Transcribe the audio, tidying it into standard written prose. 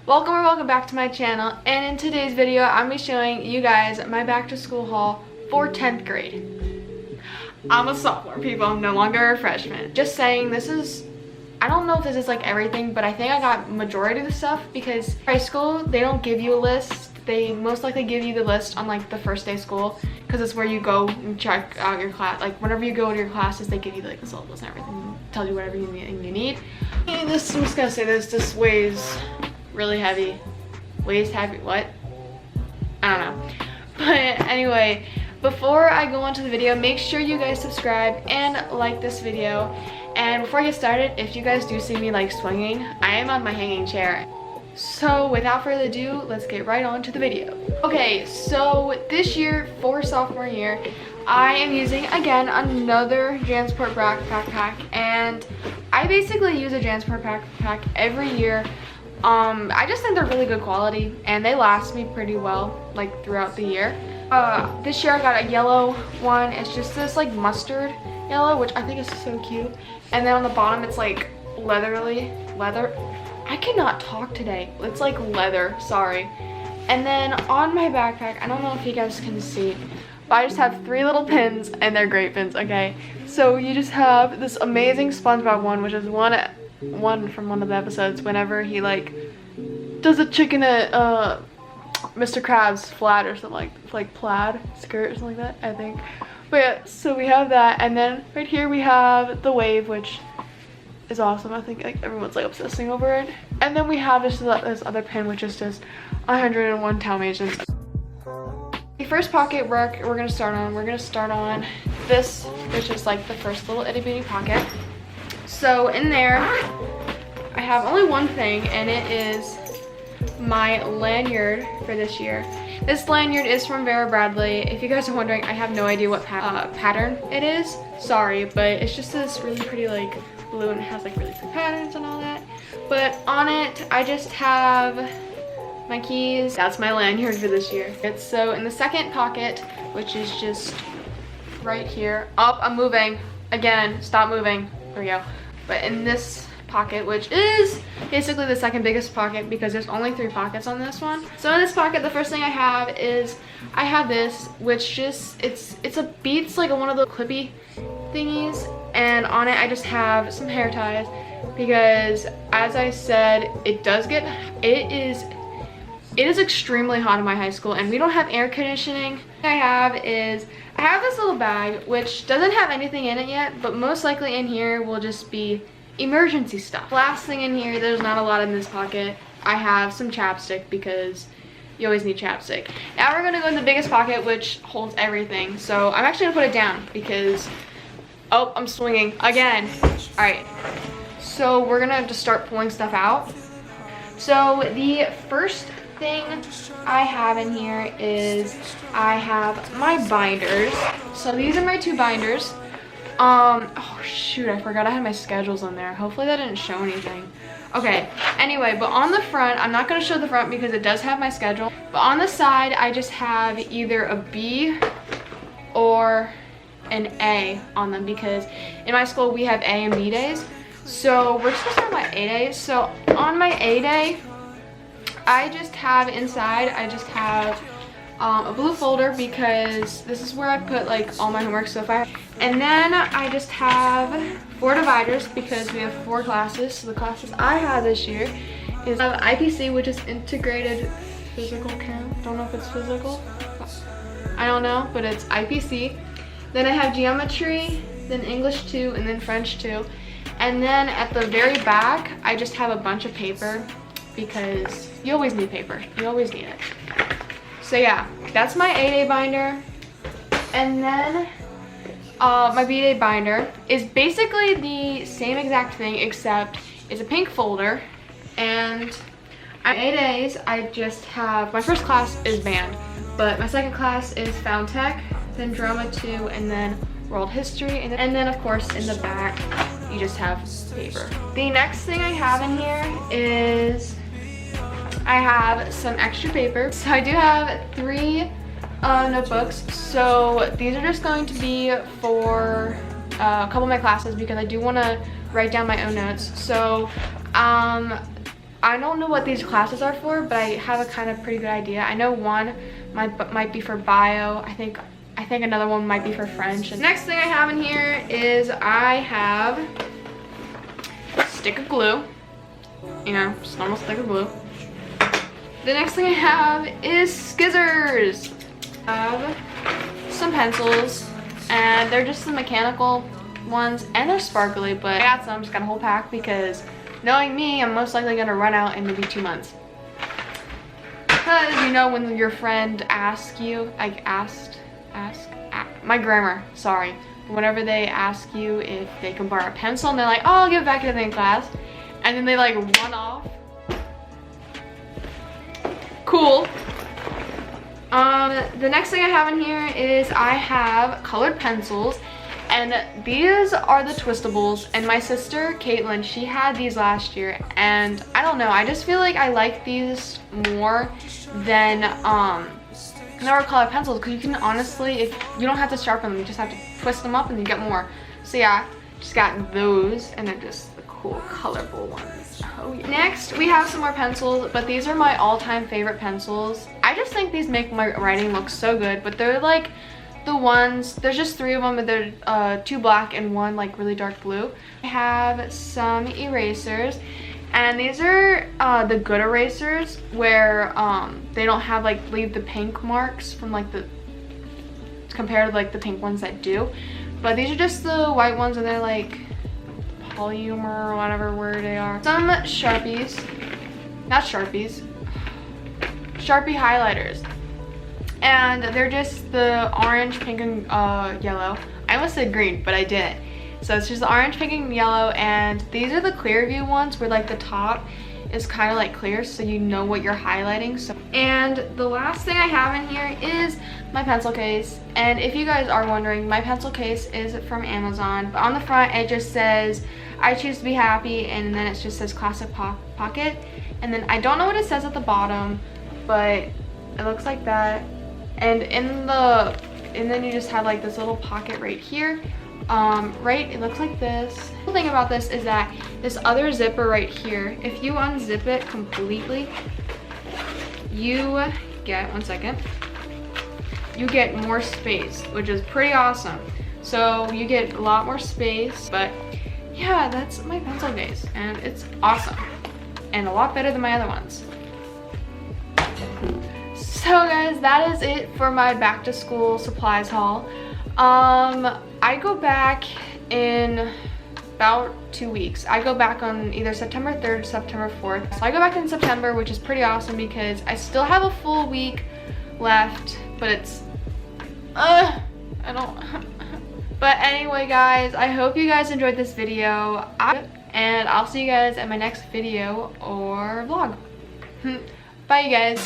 Welcome or welcome back to my channel, and in today's video I'm going to be showing you guys my back to school haul for 10th grade. I'm a sophomore, people. I'm no longer a freshman. Just saying, this is, I don't know if this is like everything, but I think I got majority of the stuff because high school, they don't give you a list. They most likely give you the list on like the first day of school because it's where you go and check out your class. Like whenever you go to your classes, they give you like the syllabus and everything, tell you whatever you need. And this, I'm just gonna say this weighs really heavy. Weighs heavy, what? I don't know. But anyway, before I go on to the video, make sure you guys subscribe and like this video. And before I get started, if you guys do see me like swinging, I am on my hanging chair. So without further ado, let's get right on to the video. Okay, so this year for sophomore year, I am using again another JanSport backpack, and I basically use a JanSport backpack every year. I just think they're really good quality and they last me pretty well like throughout the year. This year I got a yellow one. It's just this like mustard yellow, which I think is so cute. And then on the bottom it's like leather. I cannot talk today. It's like leather, sorry. And then on my backpack, I don't know if you guys can see, but I just have 3 little pins and they're great pins, okay? So you just have this amazing SpongeBob one, which is one from one of the episodes whenever he like does a chicken at Mr. Krabs flat or something like plaid skirt or something like that, I think. But yeah, so we have that, and then right here we have the wave, which is awesome. I think like everyone's like obsessing over it. And then we have this other pin, which is just 101 Dalmatians. The first pocket we're gonna start on this, which is like the first little itty bitty pocket. So in there, I have only one thing, and it is my lanyard for this year. This lanyard is from Vera Bradley. If you guys are wondering, I have no idea what pattern it is. Sorry, but it's just this really pretty like blue, and it has like really pretty patterns and all that. But on it, I just have my keys. That's my lanyard for this year. It's so in the second pocket, which is just right here. Oh, I'm moving again. Stop moving. There we go. But in this pocket, which is basically the second biggest pocket because there's only 3 pockets on this one. So in this pocket, the first thing I have is I have this, which just it's a Beats, like one of the clippy thingies, and on it I just have some hair ties because, as I said, it is extremely hot in my high school and we don't have air conditioning. What I have this little bag which doesn't have anything in it yet, but most likely in here will just be emergency stuff. Last thing in here, there's not a lot in this pocket. I have some chapstick because you always need chapstick. Now we're gonna go in the biggest pocket, which holds everything. So I'm actually gonna put it down because, oh, I'm swinging again. All right, so we're gonna just start pulling stuff out. So the first thing I have in here is I have my binders. So these are my 2 binders. Oh shoot, I forgot I had my schedules on there. Hopefully that didn't show anything. Okay, anyway, but on the front, I'm not going to show the front because it does have my schedule, but on the side I just have either a B or an A on them because in my school we have A and B days. So we're just going to start my A days. So on my A day, I just have inside, I just have a blue folder because this is where I put like all my homework so far. And then I just have 4 dividers because we have 4 classes. So the classes I have this year is IPC, which is integrated physical chem. Don't know if it's physical. I don't know, but it's IPC. Then I have geometry, then English 2, and then French 2. And then at the very back, I just have a bunch of paper because you always need paper. You always need it. So yeah, that's my A-Day binder. And then my B-Day binder is basically the same exact thing except it's a pink folder. And on A-Days, I just have, my first class is band, but my second class is Found Tech, then Drama 2, and then World History. And then of course in the back, you just have paper. The next thing I have in here is I have some extra paper. So I do have 3 notebooks. So these are just going to be for a couple of my classes because I do want to write down my own notes. So I don't know what these classes are for, but I have a kind of pretty good idea. I know one might be for bio. I think another one might be for French. And next thing I have in here is I have a stick of glue. You know, just normal stick of glue. The next thing I have is scissors. I have some pencils, and they're just the mechanical ones, and they're sparkly, but I got some, just got a whole pack because knowing me, I'm most likely gonna run out in maybe 2 months. Because you know when your friend asks you, like my grammar, sorry. Whenever they ask you if they can borrow a pencil and they're like, oh, I'll give it back to them in class. And then they like run off. Cool. The next thing I have in here is I have colored pencils. And these are the twistables, and my sister Caitlin, she had these last year, and I don't know, I just feel like I like these more than our colored pencils, because you can honestly, if you don't have to sharpen them, you just have to twist them up and you get more. So yeah, just got those, and they're just the cool colorful ones. Oh yeah. Next we have some more pencils, but these are my all-time favorite pencils. I just think these make my writing look so good, but they're like the ones, there's just 3 of them, but they're 2 black and 1 like really dark blue. I have some erasers, and these are the good erasers where they don't have like leave the pink marks from like the compared to like the pink ones that do. But these are just the white ones, and they're like polymer or whatever word they are. Some Sharpies, not Sharpies, Sharpie highlighters. And they're just the orange, pink, and yellow. I almost said green, but I didn't. So it's just the orange, pink, and yellow, and these are the clear view ones where like the top is kind of like clear, so you know what you're highlighting. So, and the last thing I have in here is my pencil case. And if you guys are wondering, my pencil case is from Amazon, but on the front it just says, I choose to be happy, and then it just says classic pocket. And then I don't know what it says at the bottom, but it looks like that. And then you just have like this little pocket right here. Right, it looks like this. The thing about this is that this other zipper right here, if you unzip it completely, you get, one second, you get more space, which is pretty awesome. So you get a lot more space, but yeah, that's my pencil case, and it's awesome and a lot better than my other ones. So guys, that is it for my back to school supplies haul. I go back in about 2 weeks. I go back on either September 3rd or September 4th. So I go back in September, which is pretty awesome because I still have a full week left, but it's, I don't, but anyway guys, I hope you guys enjoyed this video, and I'll see you guys in my next video or vlog. Bye you guys.